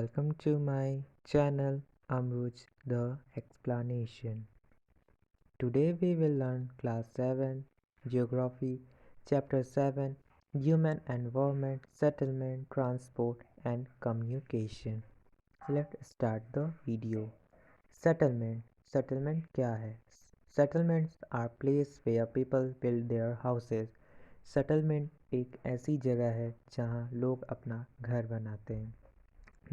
welcome to my channel Amruj the Explanation. Today we will learn Class 7 Geography, Chapter 7 Human Environment, Settlement, Transport and Communication. Let's start the video. Settlement. Settlement क्या है? Settlements are places where people build their houses. Settlement एक ऐसी जगह है जहाँ लोग अपना घर बनाते हैं.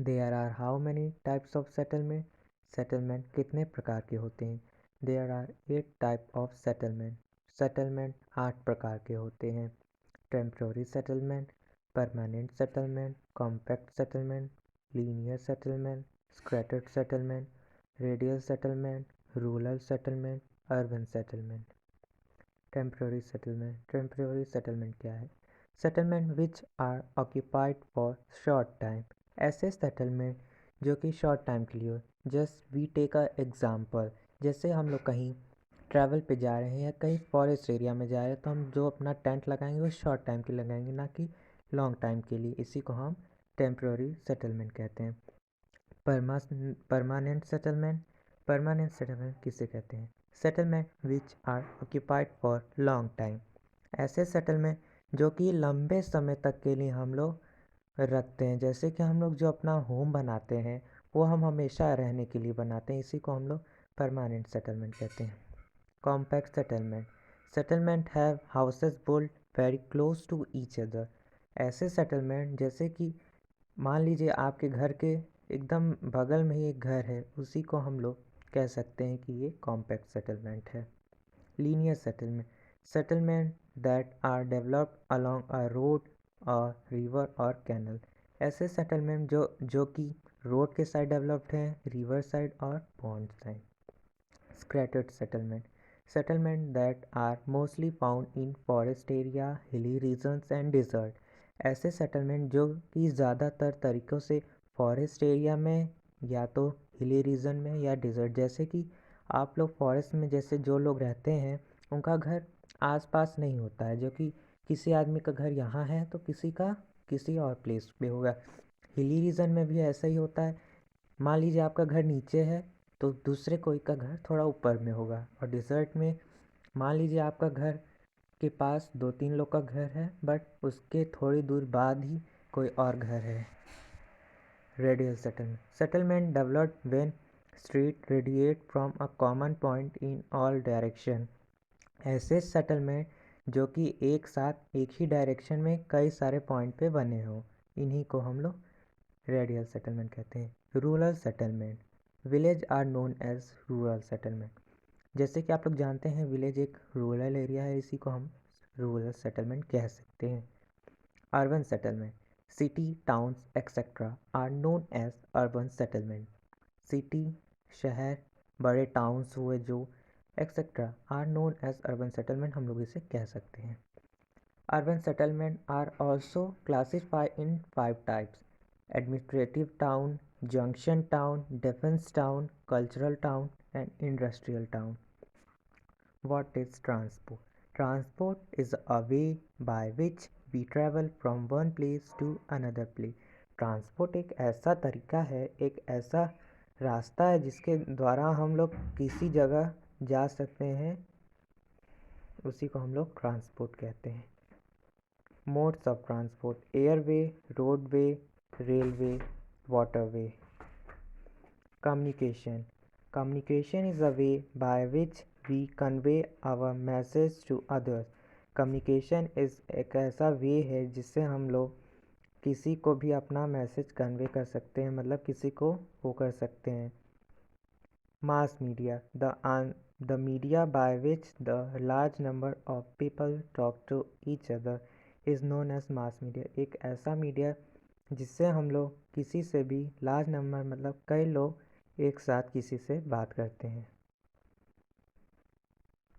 There are how many types of settlement? Settlement कितने प्रकार के होते हैं? There are 8 type of settlement. Settlement 8 प्रकार के होते हैं. Temporary settlement, permanent settlement, compact settlement, linear settlement, scattered settlement, radial settlement, rural settlement, urban settlement. Temporary settlement. Temporary settlement क्या है? Settlement which are occupied for short time. ऐसे settlement जो कि short time के लिए हो. Just we take a example. जैसे हम लोग कहीं ट्रैवल पे जा रहे हैं या कहीं फॉरेस्ट एरिया में जा रहे हैं तो हम जो अपना टेंट लगाएंगे वो शॉर्ट टाइम के लगाएंगे, ना कि लॉन्ग टाइम के लिए. इसी को हम टेम्प्रोरी सेटलमेंट कहते हैं. Permanent settlement. परमानेंट सेटलमेंट किसे कहते हैं? Settlement which are occupied for long time. ऐसे सेटलमेंट जो कि लंबे समय तक के लिए हम लोग रखते हैं. जैसे कि हम लोग जो अपना होम बनाते हैं वो हम हमेशा रहने के लिए बनाते हैं. इसी को हम लोग परमानेंट सेटलमेंट कहते हैं. Compact settlement. Settlement have houses built very close to each other. ऐसे सेटलमेंट जैसे कि मान लीजिए आपके घर के एकदम बगल में ही एक घर है, उसी को हम लोग कह सकते हैं कि ये कॉम्पैक्ट सेटलमेंट है. Linear settlement. Settlement that are developed along a road और रिवर और कैनल. ऐसे सेटलमेंट जो कि रोड के साइड डेवलप्ड हैं, रिवर साइड और pond side. Scattered settlement. Settlement that are mostly found in forest area, hilly regions and desert. ऐसे settlement जो कि ज़्यादातर तरीक़ों से फॉरेस्ट एरिया में या तो हिली रीजन में या डिज़र्ट. जैसे कि आप लोग फॉरेस्ट में जैसे जो लोग रहते हैं उनका घर आसपास नहीं होता है, जो कि किसी आदमी का घर यहाँ है तो किसी का किसी और प्लेस पे होगा. हिली रीजन में भी ऐसा ही होता है. मान लीजिए आपका घर नीचे है तो दूसरे कोई का घर थोड़ा ऊपर में होगा. और डिज़र्ट में मान लीजिए आपका घर के पास 2-3 लोग का घर है बट उसके थोड़ी दूर बाद ही कोई और घर है. Radial settlement. Settlement developed when street radiate from a common point in all direction. ऐसे सेटलमेंट जो कि एक साथ एक ही डायरेक्शन में कई सारे पॉइंट पे बने हो, इन्हीं को हम लोग रेडियल सेटलमेंट कहते हैं. Rural settlement. Village are known as rural settlement. जैसे कि आप लोग जानते हैं विलेज एक रूरल एरिया है, इसी को हम रूरल सेटलमेंट कह सकते हैं. Urban settlement. City, towns etcetera are known as urban settlement. City, शहर, बड़े टाउन्स हुए जो etcetera are known as urban settlement, हम लोग इसे कह सकते हैं. Urban settlement are also classified in 5 types. Administrative town, junction town, defence town, cultural town and industrial town. What is transport? Transport is a way by which we travel from one place to another place. Transport एक ऐसा तरीका है, एक ऐसा रास्ता है जिसके द्वारा हम लोग किसी जगह जा सकते हैं, उसी को हम लोग ट्रांसपोर्ट कहते हैं. Modes of transport. Airway, roadway, railway, waterway. Communication. Communication is a way by which we convey our message to others. Communication is एक ऐसा वे है जिससे हम लोग किसी को भी अपना मैसेज कन्वे कर सकते हैं, मतलब किसी को वो कर सकते हैं. Mass media. The media by which the large number of people talk to each other is known as mass media. एक ऐसा मीडिया जिससे हम लोग किसी से भी लार्ज नंबर मतलब कई लोग एक साथ किसी से बात करते हैं.